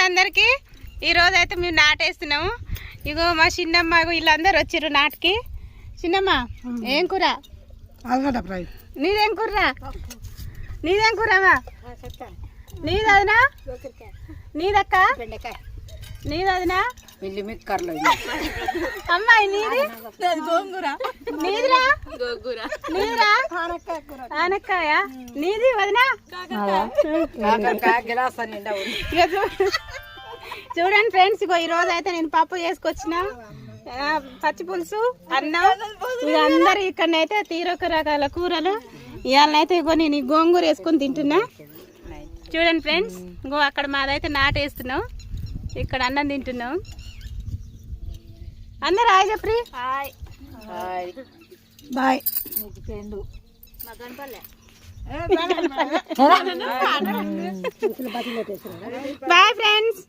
అందరికి ఈరోజు అయితే మేము నాటేస్తున్నాము. ఇగో మా చిన్నమ్మ వీళ్ళందరూ వచ్చిర్రు నాటికి. చిన్నమ్మ ఏం కూర? ఆలుగడ్డ ఫ్రై. నీదేం కూరరా? నీదేం కూరవా? నీదదినా? నీదక్క? నీదదినా? అమ్మాయి నీది? నీదిరా? నీదిరా? ఆనక్కాయ. నీది వదినా? చూడండి ఫ్రెండ్స్, ఇగో ఈ రోజు అయితే నేను పప్పు చేసుకొచ్చిన, పచ్చి పులుసు, అన్నం. ఇక అందరు ఇక్కడనైతే తీరొక రకాల కూరలు. ఇవాళనైతే ఇగో నేను గోంగూర వేసుకొని తింటున్నా. చూడండి ఫ్రెండ్స్, ఇంకో అక్కడ మాదైతే నాటేస్తున్నాం, ఇక్కడ అన్నం తింటున్నాం. అందరు హాయ్ చెప్పి. బాయ్. Bye friends.